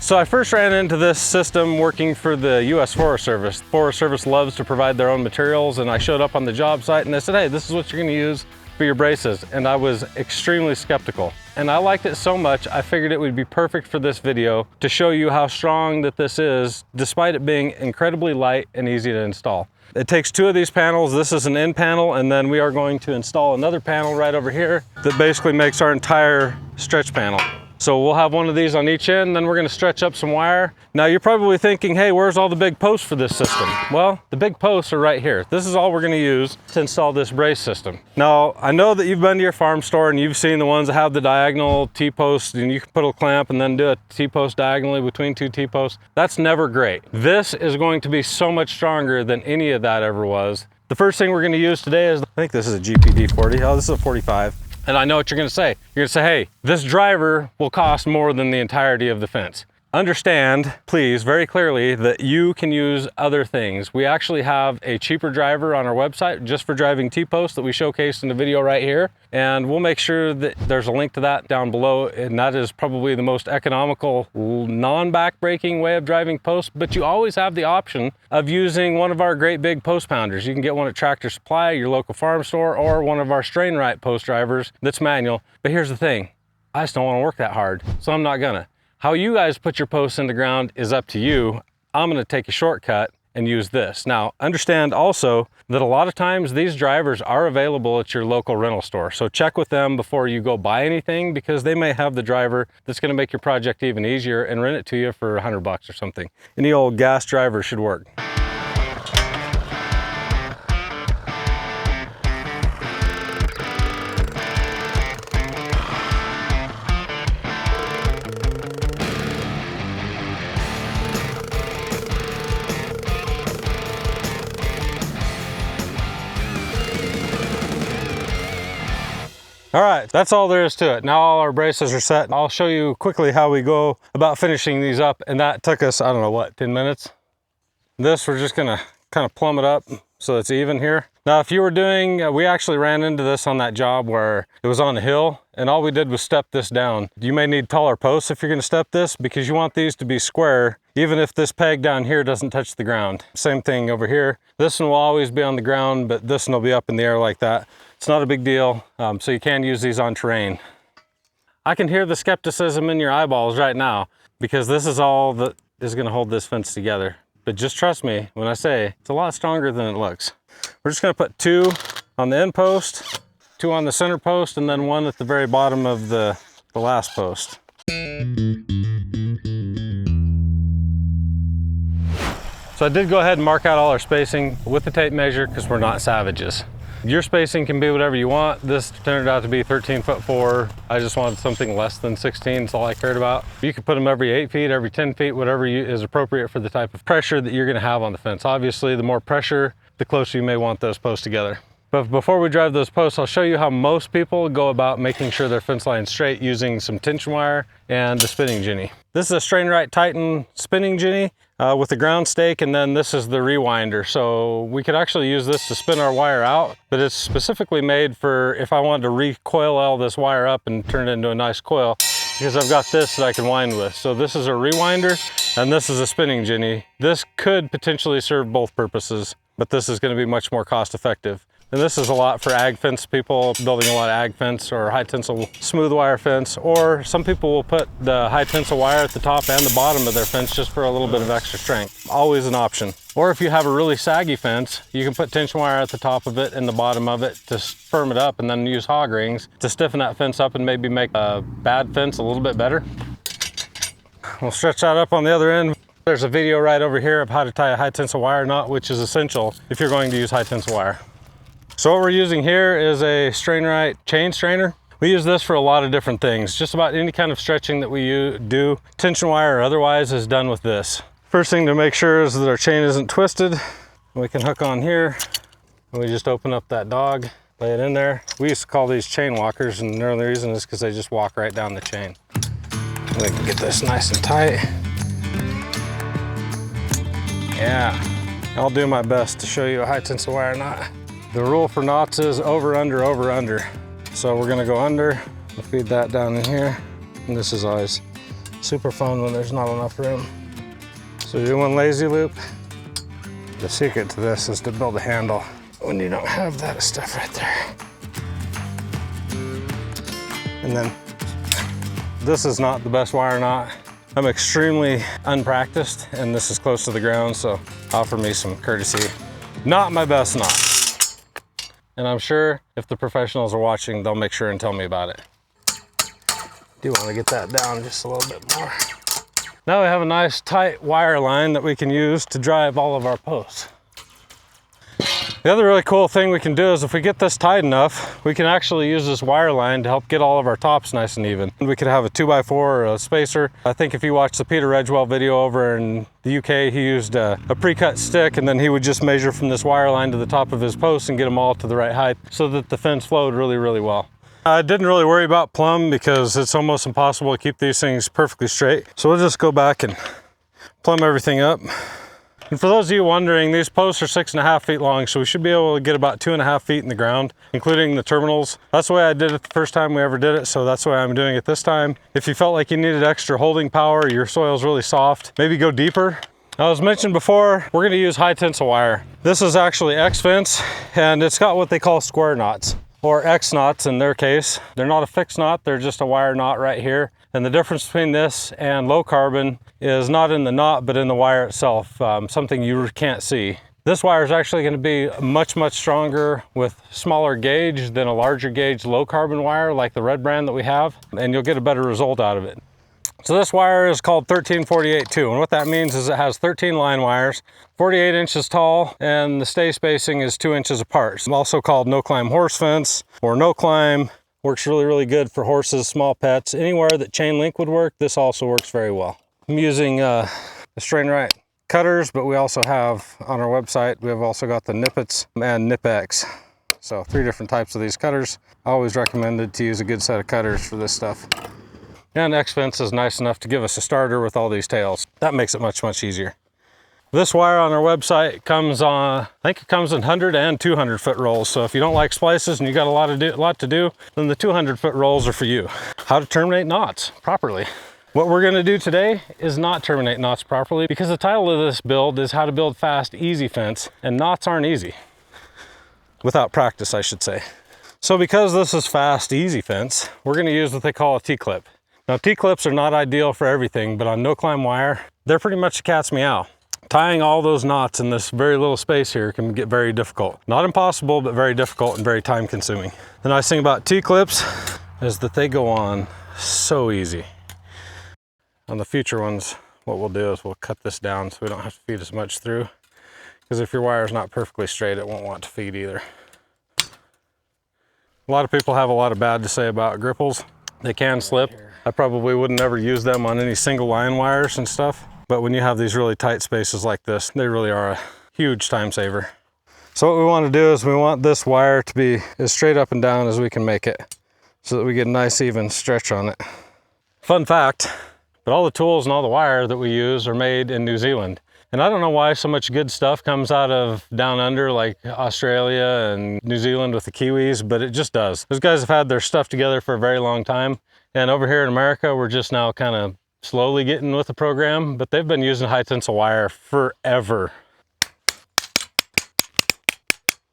So I first ran into this system working for the U.S. Forest Service. Forest Service loves to provide their own materials, and I showed up on the job site and they said, hey, this is what you're gonna use for your braces. And I was extremely skeptical. And I liked it so much, I figured it would be perfect for this video to show you how strong that this is, despite it being incredibly light and easy to install. It takes 2 of these panels. This is an end panel, and then we are going to install another panel right over here that basically makes our entire stretch panel. So we'll have one of these on each end, then we're gonna stretch up some wire. Now you're probably thinking, hey, where's all the big posts for this system? Well, the big posts are right here. This is all we're gonna use to install this brace system. Now, I know that you've been to your farm store and you've seen the ones that have the diagonal T-posts, and you can put a clamp and then do a T-post diagonally between 2 T-posts. That's never great. This is going to be so much stronger than any of that ever was. The first thing we're gonna use today is, I think this is a GPD 40. Oh, this is a 45. And I know what you're gonna say. You're gonna say, hey, this driver will cost more than the entirety of the fence. Understand, please, very clearly that you can use other things. We actually have a cheaper driver on our website just for driving T-posts that we showcased in the video right here. And we'll make sure that there's a link to that down below. And that is probably the most economical, non-back-breaking way of driving posts. But you always have the option of using one of our great big post pounders. You can get one at Tractor Supply, your local farm store, or one of our Strain-Rite post drivers that's manual. But here's the thing, I just don't want to work that hard, so I'm not gonna. How you guys put your posts in the ground is up to you. I'm gonna take a shortcut and use this. Now, understand also that a lot of times these drivers are available at your local rental store. So check with them before you go buy anything, because they may have the driver that's gonna make your project even easier and rent it to you for $100 or something. Any old gas driver should work. All right, that's all there is to it. Now all our braces are set. I'll show you quickly how we go about finishing these up. And that took us, I don't know what, 10 minutes? This, we're just gonna kind of plumb it up so it's even here. Now, if you were doing, we actually ran into this on that job where it was on a hill and all we did was step this down. You may need taller posts if you're gonna step this, because you want these to be square, even if this peg down here doesn't touch the ground. Same thing over here. This one will always be on the ground, but this one will be up in the air like that. It's not a big deal, so you can use these on terrain. I can hear the skepticism in your eyeballs right now, because this is all that is gonna hold this fence together. But just trust me when I say it's a lot stronger than it looks. We're just gonna put 2 on the end post, 2 on the center post, and then 1 at the very bottom of the last post. So I did go ahead and mark out all our spacing with the tape measure, because we're not savages. Your spacing can be whatever you want. This turned out to be 13'4". I just wanted something less than 16, that's all I cared about. You could put them every 8 feet, every 10 feet, whatever is appropriate for the type of pressure that you're gonna have on the fence. Obviously, the more pressure, the closer you may want those posts together. But before we drive those posts, I'll show you how most people go about making sure their fence line's straight using some tension wire and the spinning Jenny. This is a Strain-Rite Titan spinning Jenny with a ground stake, and then this is the rewinder. So we could actually use this to spin our wire out, but it's specifically made for if I wanted to recoil all this wire up and turn it into a nice coil, because I've got this that I can wind with. So this is a rewinder, and this is a spinning Jenny. This could potentially serve both purposes, but this is gonna be much more cost effective. And this is a lot for ag fence people building a lot of ag fence or high tensile smooth wire fence, or some people will put the high tensile wire at the top and the bottom of their fence just for a little bit of extra strength. Always an option. Or if you have a really saggy fence, you can put tension wire at the top of it and the bottom of it to firm it up, and then use hog rings to stiffen that fence up and maybe make a bad fence a little bit better. We'll stretch that up on the other end. There's a video right over here of how to tie a high tensile wire knot, which is essential if you're going to use high tensile wire. So what we're using here is a Strain-Rite chain strainer. We use this for a lot of different things. Just about any kind of stretching that we do, tension wire or otherwise, is done with this. First thing to make sure is that our chain isn't twisted. We can hook on here, and we just open up that dog, lay it in there. We used to call these chain walkers, and the only reason is because they just walk right down the chain. We can get this nice and tight. Yeah, I'll do my best to show you a high tensile wire knot. The rule for knots is over, under, over, under. So we're gonna go under, we'll feed that down in here, and this is always Super fun when there's not enough room. So you do one lazy loop. The secret to this is to build a handle when you don't have that stuff right there. And then this is not the best wire knot. I'm extremely unpracticed and this is close to the ground, so offer me some courtesy. Not my best knot. And I'm sure if the professionals are watching, they'll make sure and tell me about it. Do want to get that down just a little bit more. Now we have a nice tight wire line that we can use to drive all of our posts. The other really cool thing we can do is if we get this tight enough, we can actually use this wire line to help get all of our tops nice and even. We could have a 2x4 or a spacer. I think if you watch the Peter Edgewell video over in the UK, he used a pre-cut stick and then he would just measure from this wire line to the top of his posts and get them all to the right height so that the fence flowed really, really well. I didn't really worry about plumb because it's almost impossible to keep these things perfectly straight. So we'll just go back and plumb everything up. And for those of you wondering, these posts are 6.5 feet long, so we should be able to get about 2.5 feet in the ground, including the terminals. That's the way I did it the first time we ever did it, so that's the way I'm doing it this time. If you felt like you needed extra holding power, your soil's really soft, maybe go deeper. Now, as mentioned before, we're gonna use high tensile wire. This is actually X-Fence, and it's got what they call square knots, or X knots in their case. They're not a fixed knot, they're just a wire knot right here. And the difference between this and low carbon is not in the knot, but in the wire itself, something you can't see. This wire is actually going to be much, much stronger with smaller gauge than a larger gauge low carbon wire like the red brand that we have, and you'll get a better result out of it. So this wire is called 1348-2, and what that means is it has 13 line wires, 48 inches tall, and the stay spacing is 2 inches apart. It's also called no climb horse fence or no climb. Works really, really good for horses, small pets. Anywhere that chain link would work, this also works very well. I'm using the Strain-Rite cutters, but we also have on our website, we have also got the Nippets and Nip-X. So 3 different types of these cutters. I always recommended to use a good set of cutters for this stuff. And X-Fence is nice enough to give us a starter with all these tails. That makes it much, much easier. This wire on our website comes on, I think it comes in 100 and 200 foot rolls. So if you don't like splices and you got a lot to do, then the 200 foot rolls are for you. How to terminate knots properly. What we're gonna do today is not terminate knots properly because the title of this build is how to build fast, easy fence, and knots aren't easy. Without practice, I should say. So because this is fast, easy fence, we're gonna use what they call a T-clip. Now T-clips are not ideal for everything, but on no climb wire, they're pretty much a cat's meow. Tying all those knots in this very little space here can get very difficult. Not impossible, but very difficult and very time consuming. The nice thing about T-clips is that they go on so easy. On the future ones, what we'll do is we'll cut this down so we don't have to feed as much through. Because if your wire is not perfectly straight, it won't want to feed either. A lot of people have a lot of bad to say about gripples. They can slip. I probably wouldn't ever use them on any single line wires and stuff. But when you have these really tight spaces like this, they really are a huge time saver. So what we want to do is we want this wire to be as straight up and down as we can make it so that we get a nice even stretch on it. Fun fact, but all the tools and all the wire that we use are made in New Zealand. And I don't know why so much good stuff comes out of down under like Australia and New Zealand with the Kiwis, but it just does. Those guys have had their stuff together for a very long time. And over here in America, we're just now kind of slowly getting with the program, but they've been using high tensile wire forever.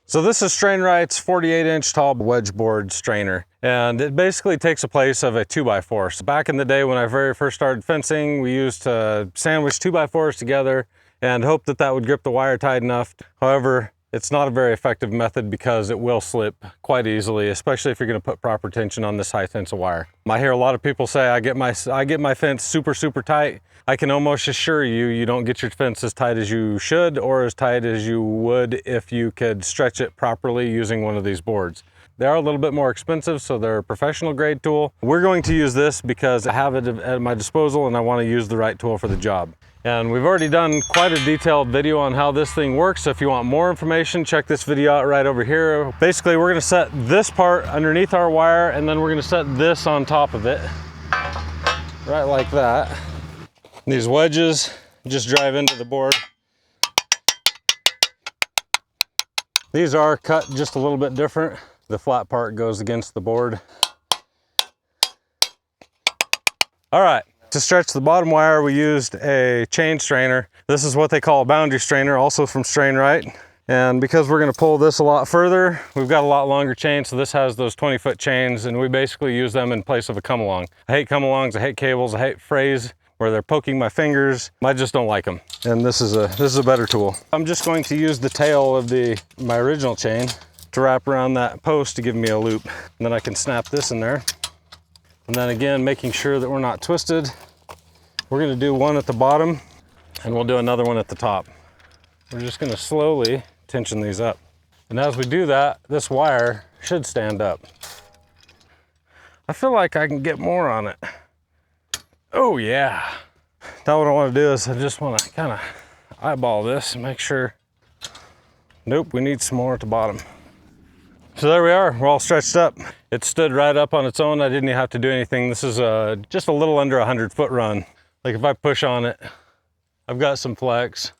So this is Strain-Rite's 48 inch tall wedge board strainer. And it basically takes the place of a 2x4. So back in the day when I very first started fencing, we used to sandwich 2x4s together and hope that that would grip the wire tight enough. However, it's not a very effective method because it will slip quite easily, especially if you're going to put proper tension on this high tensile wire. I hear a lot of people say, I get my fence super, super tight. I can almost assure you, you don't get your fence as tight as you should or as tight as you would if you could stretch it properly using one of these boards. They are a little bit more expensive, so they're a professional grade tool. We're going to use this because I have it at my disposal and I want to use the right tool for the job. And we've already done quite a detailed video on how this thing works. So if you want more information, check this video out right over here. Basically, we're gonna set this part underneath our wire and then we're gonna set this on top of it. Right like that. These wedges just drive into the board. These are cut just a little bit different. The flat part goes against the board. All right, To stretch the bottom wire, we used a chain strainer. This is what they call a boundary strainer, also from Strain-Rite. And because we're gonna pull this a lot further, we've got a lot longer chain, so this has those 20-foot chains, and we basically use them in place of a come-along. I hate come-alongs, I hate cables, I hate frays where they're poking my fingers. I just don't like them. And this is a better tool. I'm just going to use the tail of my original chain to wrap around that post to give me a loop. And then I can snap this in there. And then again, making sure that we're not twisted. We're gonna do one at the bottom and we'll do another one at the top. We're just gonna slowly tension these up. And as we do that, this wire should stand up. I feel like I can get more on it. Oh yeah. Now what I wanna do is I just wanna kinda eyeball this and make sure. Nope, we need some more at the bottom. So there we are, we're all stretched up. It stood right up on its own. I didn't even have to do anything. This is just a little under 100-foot run. Like if I push on it, I've got some flex.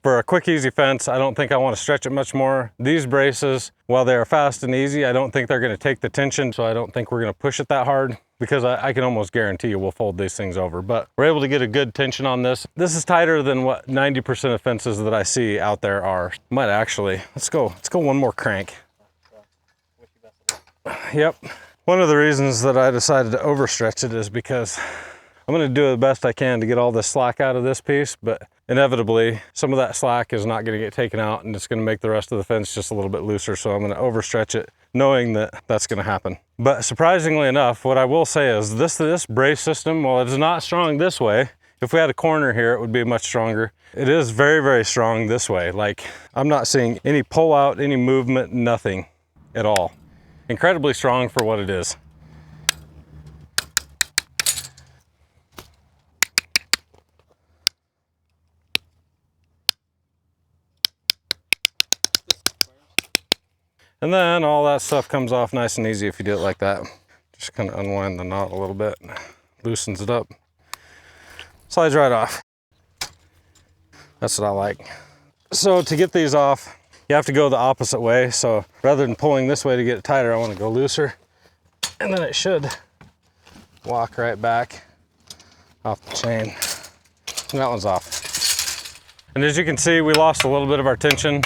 For a quick, easy fence, I don't think I want to stretch it much more. These braces, while they are fast and easy, I don't think they're going to take the tension, so I don't think we're going to push it that hard, because I can almost guarantee you we'll fold these things over. But we're able to get a good tension on this. This is tighter than what 90% of fences that I see out there are. Might actually, let's go one more crank. Yep. One of the reasons that I decided to overstretch it is because I'm going to do the best I can to get all this slack out of this piece, but inevitably some of that slack is not going to get taken out and it's going to make the rest of the fence just a little bit looser. So I'm going to overstretch it knowing that that's going to happen. But surprisingly enough, what I will say is this brace system, while it's not strong this way, if we had a corner here, it would be much stronger. It is very, very strong this way. Like I'm not seeing any pull out, any movement, nothing at all. Incredibly strong for what it is. And then all that stuff comes off nice and easy if you do it like that. Just kind of unwind the knot a little bit, loosens it up. Slides right off. That's what I like. So to get these off, you have to go the opposite way. So rather than pulling this way to get it tighter, I want to go looser. And then it should walk right back off the chain. And that one's off. And as you can see, we lost a little bit of our tension.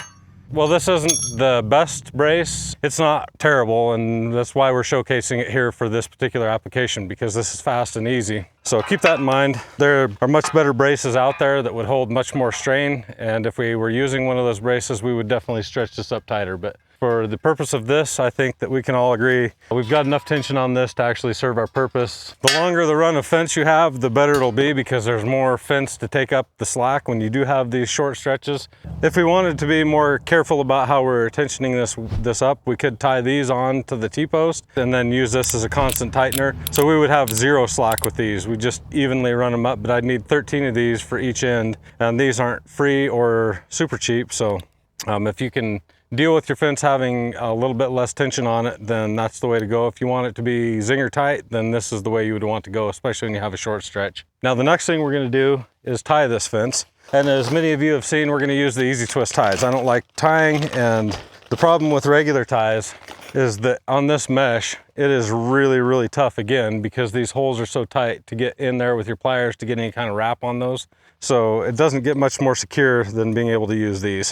Well, this isn't the best brace. It's not terrible, and that's why we're showcasing it here for this particular application, because this is fast and easy. So keep that in mind. There are much better braces out there that would hold much more strain, and if we were using one of those braces, we would definitely stretch this up tighter. But for the purpose of this, I think that we can all agree we've got enough tension on this to actually serve our purpose. The longer the run of fence you have, the better it'll be, because there's more fence to take up the slack when you do have these short stretches. If we wanted to be more careful about how we're tensioning this up, we could tie these on to the T-post and then use this as a constant tightener. So we would have zero slack with these. We just evenly run them up, but I'd need 13 of these for each end. And these aren't free or super cheap. So if you can deal with your fence having a little bit less tension on it, then that's the way to go. If you want it to be zinger tight, then this is the way you would want to go, especially when you have a short stretch. Now the next thing we're going to do is tie this fence. And as many of you have seen, we're going to use the Easy Twist ties. I don't like tying, and the problem with regular ties is that on this mesh, it is really, really tough again, because these holes are so tight to get in there with your pliers to get any kind of wrap on those. So it doesn't get much more secure than being able to use these.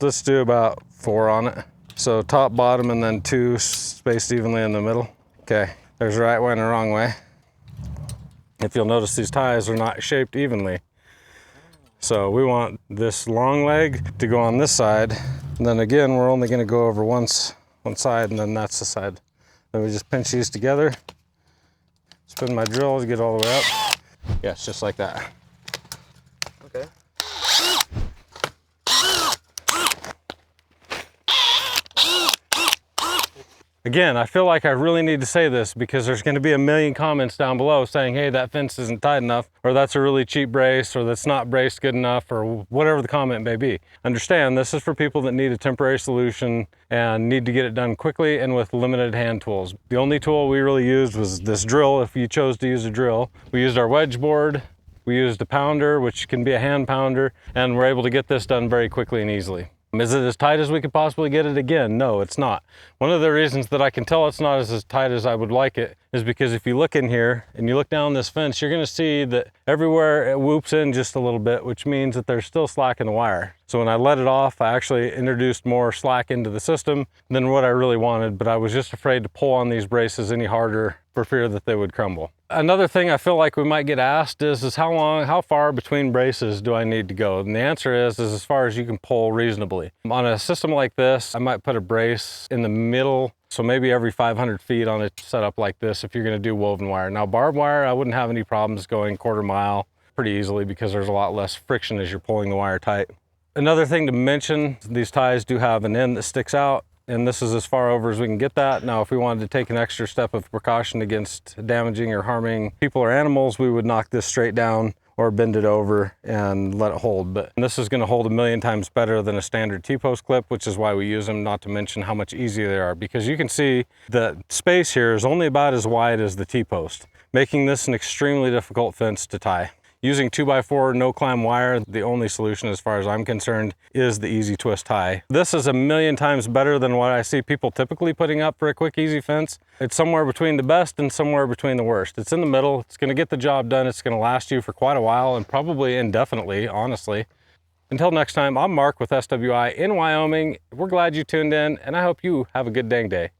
Let's do about 4 on it. So top, bottom, and then 2 spaced evenly in the middle. Okay, there's the right way and the wrong way. If you'll notice, these ties are not shaped evenly. So we want this long leg to go on this side. And then again, we're only gonna go over one side, and then that's the side. Then we just pinch these together, spin my drill to get all the way up. Yeah, it's just like that. Okay. Again, I feel like I really need to say this, because there's going to be a million comments down below saying, hey, that fence isn't tight enough, or that's a really cheap brace, or that's not braced good enough, or whatever the comment may be. Understand, this is for people that need a temporary solution and need to get it done quickly and with limited hand tools. The only tool we really used was this drill, if you chose to use a drill. We used our wedge board, we used a pounder, which can be a hand pounder, and we're able to get this done very quickly and easily. Is it as tight as we could possibly get it again? No, it's not. One of the reasons that I can tell it's not as tight as I would like it is because if you look in here and you look down this fence, you're gonna see that everywhere it whoops in just a little bit, which means that there's still slack in the wire. So when I let it off, I actually introduced more slack into the system than what I really wanted, but I was just afraid to pull on these braces any harder for fear that they would crumble. Another thing I feel like we might get asked is how far between braces do I need to go? And the answer is as far as you can pull reasonably. On a system like this, I might put a brace in the middle, so maybe every 500 feet on a setup like this if you're gonna do woven wire. Now barbed wire, I wouldn't have any problems going quarter mile pretty easily because there's a lot less friction as you're pulling the wire tight. Another thing to mention, these ties do have an end that sticks out, and this is as far over as we can get that. Now, if we wanted to take an extra step of precaution against damaging or harming people or animals, we would knock this straight down or bend it over and let it hold. But this is gonna hold 1,000,000 times better than a standard T-post clip, which is why we use them, not to mention how much easier they are, because you can see the space here is only about as wide as the T-post, making this an extremely difficult fence to tie. Using 2x4 no climb wire, the only solution as far as I'm concerned is the easy twist tie. This is 1,000,000 times better than what I see people typically putting up for a quick easy fence. It's somewhere between the best and somewhere between the worst. It's in the middle, it's gonna get the job done, it's gonna last you for quite a while and probably indefinitely, honestly. Until next time, I'm Mark with SWI in Wyoming. We're glad you tuned in and I hope you have a good dang day.